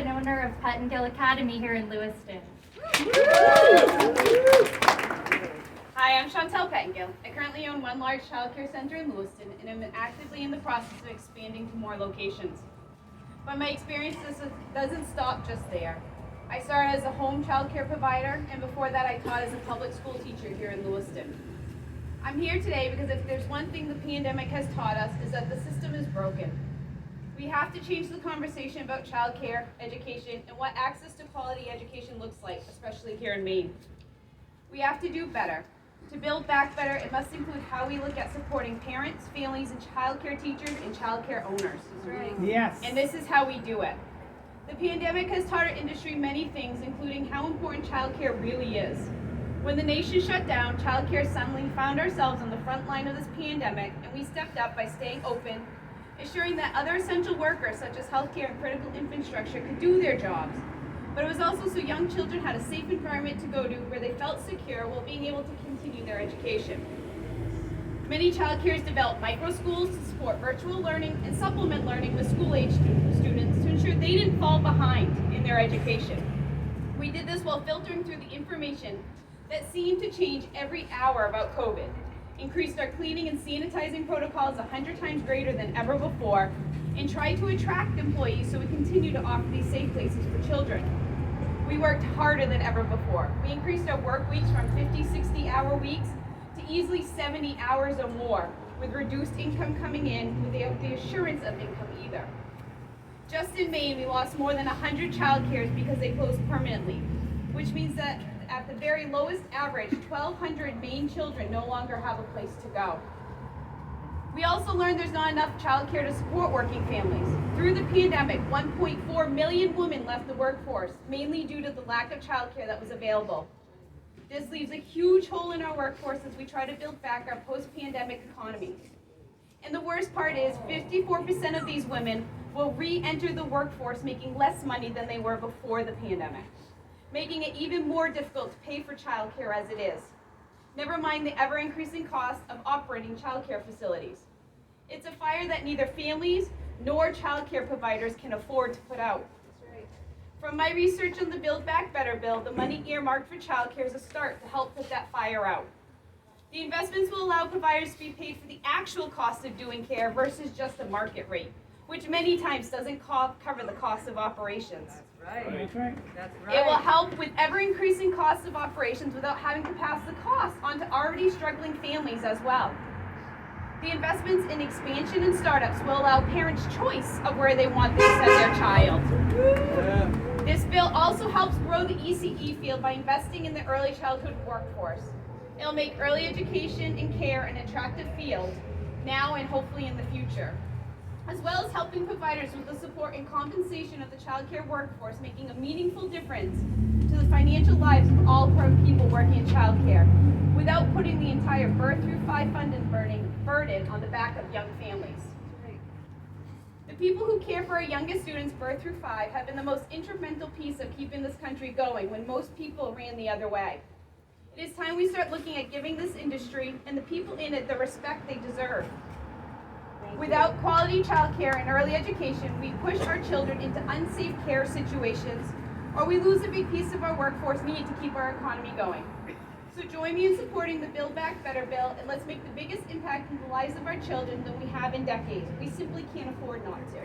and owner of Pettengill Academy here in Lewiston. Hi, I'm Chantel Pettengill. I currently own one large child care center in Lewiston and am actively in the process of expanding to more locations. But my experience doesn't stop just there. I started as a home child care provider, and before that I taught as a public school teacher here in Lewiston. I'm here today because if there's one thing the pandemic has taught us is that the system is broken. We have to change the conversation about child care, education, and what access to quality education looks like, especially here in Maine. We have to do better. To build back better, it must include how we look at supporting parents, families, and child care teachers and child care owners. Right. Yes. And this is how we do it. The pandemic has taught our industry many things, including how important child care really is. When the nation shut down, child care suddenly found ourselves on the front line of this pandemic, and we stepped up by staying open, ensuring that other essential workers such as healthcare and critical infrastructure could do their jobs. But it was also so young children had a safe environment to go to where they felt secure while being able to continue their education. Many child cares developed micro schools to support virtual learning and supplement learning with school-age students to ensure they didn't fall behind in their education. We did this while filtering through the information that seemed to change every hour about COVID, increased our cleaning and sanitizing protocols 100 times greater than ever before, and tried to attract employees so we continue to offer these safe places for children. We worked harder than ever before. We increased our work weeks from 50, 60-hour weeks to easily 70 hours or more, with reduced income coming in without the assurance of income either. Just in Maine, we lost more than 100 child cares because they closed permanently, which means that at the very lowest average, 1,200 Maine children no longer have a place to go. We also learned there's not enough child care to support working families. Through the pandemic, 1.4 million women left the workforce, mainly due to the lack of child care that was available. This leaves a huge hole in our workforce as we try to build back our post-pandemic economy. And the worst part is 54% of these women will re-enter the workforce making less money than they were before the pandemic, making it even more difficult to pay for child care as it is. Never mind the ever-increasing cost of operating child care facilities. It's a fire that neither families nor child care providers can afford to put out. From my research on the Build Back Better bill, the money earmarked for child care is a start to help put that fire out. The investments will allow providers to be paid for the actual cost of doing care versus just the market rate, which many times doesn't cover the cost of operations. That's right. That's right. It will help with ever-increasing costs of operations without having to pass the cost on to already struggling families as well. The investments in expansion and startups will allow parents choice of where they want to send their child. Yeah. This bill also helps grow the ECE field by investing in the early childhood workforce. It'll make early education and care an attractive field now and hopefully in the future, as well as helping providers with the support and compensation of the child care workforce, making a meaningful difference to the financial lives of all people working in child care, without putting the entire birth through 5 funding burden on the back of young families. The people who care for our youngest students birth through 5 have been the most instrumental piece of keeping this country going when most people ran the other way. It is time we start looking at giving this industry and the people in it the respect they deserve. Without quality child care and early education, we push our children into unsafe care situations, or we lose a big piece of our workforce needed to keep our economy going. So join me in supporting the Build Back Better bill, and let's make the biggest impact in the lives of our children than we have in decades. We simply can't afford not to.